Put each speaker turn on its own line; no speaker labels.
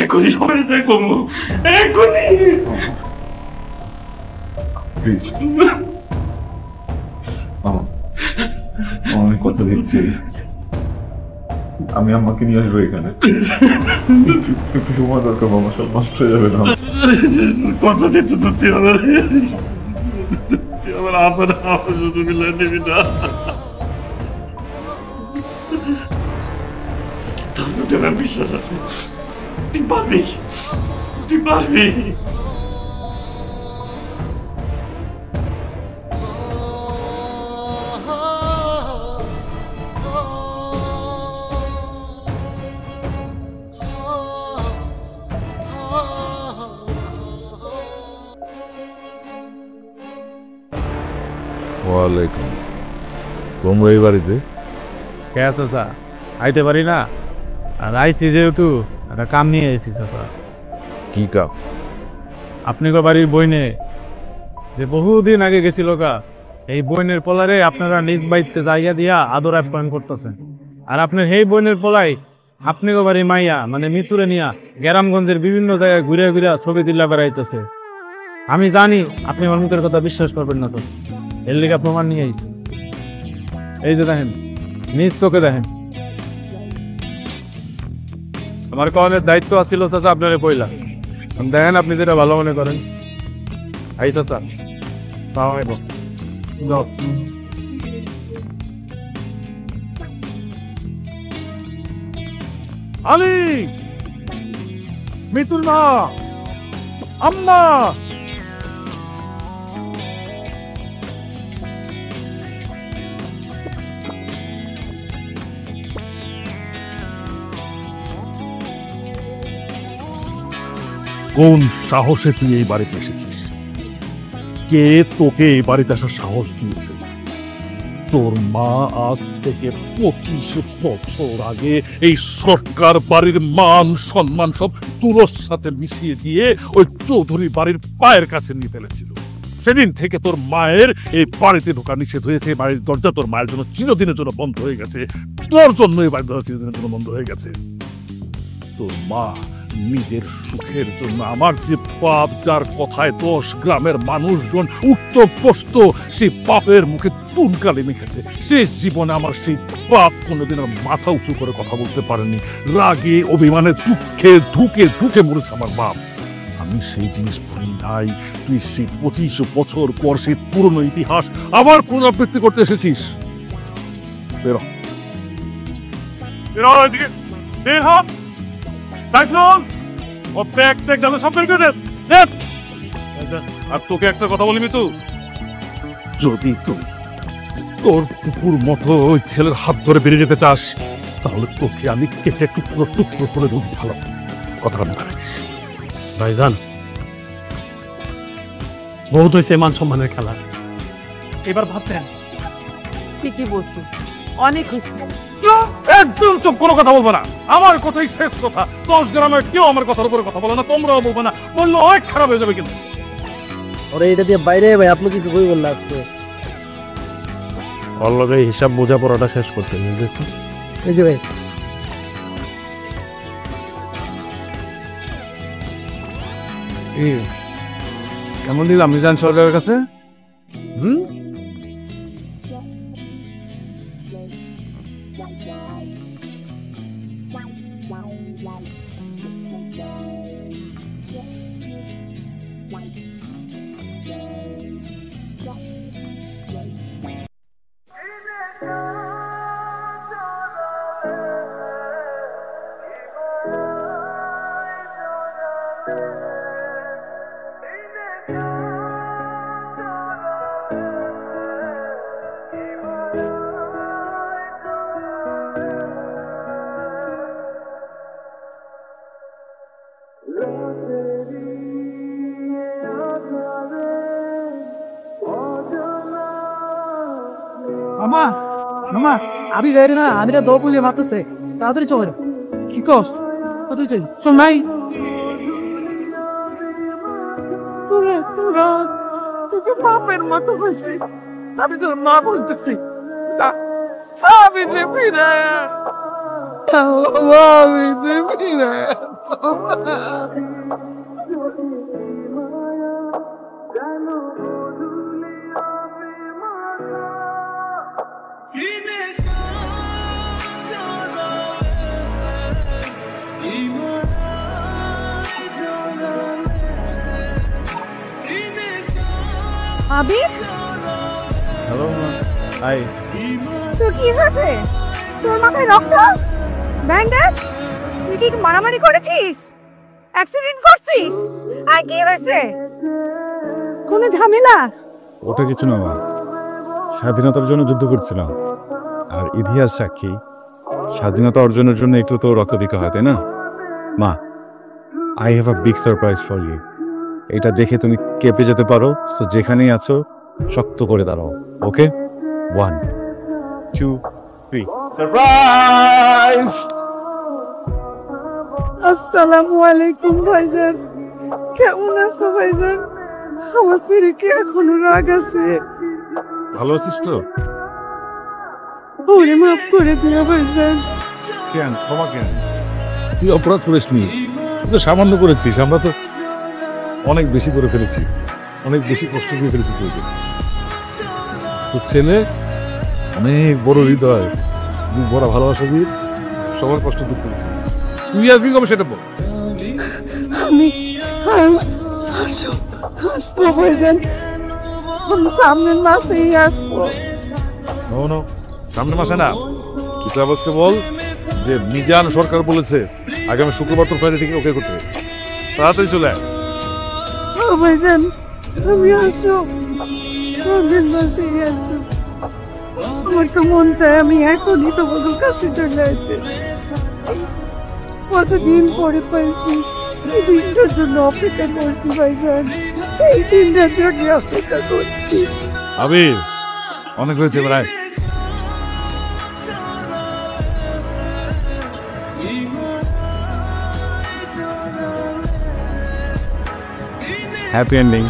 এখনই সবাই যাই করবো এখনই
প্লিজ আমি কথা দিচ্ছি আমি আমাকে নিয়ে আসবো এখানে একটু সময় দরকার বাবা সব নষ্ট হয়ে যাবে না
কথা দিতে সত্যি হবে আমার আপনার আমার শুধু মিলে দিবি না তোর মধ্যে আমার বিশ্বাস আছে তুই পারবি তুই পারবি
ওয়ালাইকুম তোমরা এই বাড়িতে
কে আছো স্যার আইতে পারি না আর আইসি যেহেতু একটা কাম নিয়ে এসেছি স্যার
কি কাম
আপনি বাড়ির বইনে যে বহুদিন আগে গেছিল কা এই বইনের পোলারে আপনারা নিজ বাড়িতে জায়গা দিয়া আদর আপ্যায়ন করতেছেন আর আপনার এই বইনের পোলাই আপনি বাড়ির মাইয়া মানে মৃত্যুরে নিয়া গ্রামগঞ্জের বিভিন্ন জায়গায় ঘুরে ঘুরে ছবি দিল্লা বেড়াইতেছে আমি জানি আপনি আমার মুখের কথা বিশ্বাস করবেন না স্যার এর লিগা প্রমাণ নিয়ে আইছি এই যে দেখেন নিজ চোখে দেখেন আমার কনের দায়িত্ব আছিল চাচা আপনারে পয়লা দেখেন আপনি যেটা ভালো মনে করেন আই চাচা সালামালাইকুম আলী মিতুল না আম্মা
কোন সাহসে তুই এই বাড়িতে এসেছিস? কে তোকে এই বাড়িতে আসার সাহস দিয়েছে? তোর মা আজ থেকে 25 বছর আগে এই সরকার বাড়ির মান সম্মান সব তুলোর সাথে মিশিয়ে দিয়ে ওই চৌধুরী বাড়ির পায়ের কাছে নিয়ে ফেলেছিল। সেদিন থেকে তোর মায়ের এই বাড়িতে ঢোকা নিষেধ হয়েছে। বাড়ির দরজা তোর মায়ের জন্য চিরদিনের জন্য বন্ধ হয়ে গেছে। তোর জন্য এই বাড়ির দরজা চিরদিনের জন্য বন্ধ হয়ে গেছে। তোর মা নিজের সুখের জন্য আমার যে পাপ, যার কথায় 10 গ্রামের মানুষজন উচ্চ পোস্ত, সেই পাপের মুখে চুনকালি মেখেছে। সে জীবনে আমার সেই পাপ কোনোদিন আর মাথা উঁচু করে কথা বলতে পারেনি। রাগে অভিমানে দুঃখে ধুকে ধুকে মরেছে আমার বাপ। আমি সেই জিনিস ভুলি নাই। তুই সেই 25 বছর পর সেই পুরনো ইতিহাস আবার পুনরাবৃত্তি করতে এসেছিস। বেরো বেরো এদিকে, বের হ। সাইফুল, ও ব্যাগ ট্যাগ যাবে সব বের করে দে। আর তোকে একটা কথা বলি মিতু, যদি তুই তোর ফুপুর মতো ওই ছেলের হাত ধরে বেরিয়ে যেতে চাস, তাহলে তোকে আমি কেটে টুকরো টুকরো করে দুধ ভালো কথাটা মনে রাখিস।
ভাইজান, বহুত হয়েছে মান সম্মানের খেলা, এবার ভাবতেন
ঠিকই বলছিস, অনেক হয়েছে।
একদম চুপ, কোনো কথা বলবো না। আমার কথাই শেষ কথা। 10 গ্রামের কেউ আমার কথার উপরে কথা বলে না, তোমরাও বলবো না। বললো অনেক খারাপ হয়ে যাবে কিন্তু।
ওরে এটা দিয়ে বাইরে ভাই আপনি কিছু বলবেন না আজকে। ওর লগে হিসাব বোঝাপড়াটা শেষ করতে বুঝেছি। এই যে ভাই
কেমন দিলাম মিজান সরকারের কাছে?
মামা আমি যাই না আমিরা দৌ পুলিয়ে মারতেছে তাড়াতাড়ি চলে কি কস তাড়াতাড়ি চল শোন নাই
তোরা তোরা তোকে বাপের মতো হয়েছিস আমি তোর মা বলতেছি সাবিনে ফিরায় সাবিনে ফিরায়
আবির
হ্যালো হাই
তোর কি হয়েছে তোর মাথায় রক্ত ব্যান্ডেজ তুই কি মারামারি করেছিস অ্যাক্সিডেন্ট করছিস আর কি হয়েছে কোনো ঝামেলা
ওটা কিছু না মা, স্বাধীনতার জন্য যুদ্ধ করছিলাম আর ইতিহাস সাক্ষী স্বাধীনতা অর্জনের জন্য একটু তো রক্ত দিতে হয় তাই না মা। I have a big surprise for you. এটা দেখে তুমি কেঁপে যেতে পারো, সো যেখানেই আছো শক্ত করে দাঁড়াও। ওকে 1 2 3 সারপ্রাইজ।
আসসালামু আলাইকুম ভাইজান কেমন আছো ভাইজান আমার পেরে কি এখনো রাগ আছে
ভালো আছিস তো?
ওরে মাফ করে দিও ভাইজান
কেন ক্ষমা কেন? তুই অপরাধ করিসনি, তুই তো সামান্য করেছিস। আমরা তো অনেক বেশি করে ফেলেছি, অনেক বেশি কষ্ট দিয়ে ফেলেছি তোকে। তোর ছেলে অনেক বড় হৃদয়, অনেক বড় ভালোবাসা দিয়ে সবার কষ্ট দূর করে ফেলেছি। তুই আসবি কবে সেটা বল।
আমি আসবো ভাইজান আমি সামনের মাসেই আসবো
নো সামনের মাসে না, চিত্রাবাসকে বল যে মিজান সরকার বলেছে আগামী শুক্রবার তোর ফ্লাইটে থেকে ওকে করতে হবে। তাড়াতাড়ি চলে আয়।
ভাইজান আমি আসবো সামনের মাসেই আসবো আমার তো মন চায় আমি এখনই তোমাদের কাছে চলে আসতে কতদিন পরে পাইছি এই দিনটার জন্য অপেক্ষা করছি ভাইজান এই দিনটার জন্য অপেক্ষা করছি
আবির অনেক হয়েছে এবার আয়।
Happy ending.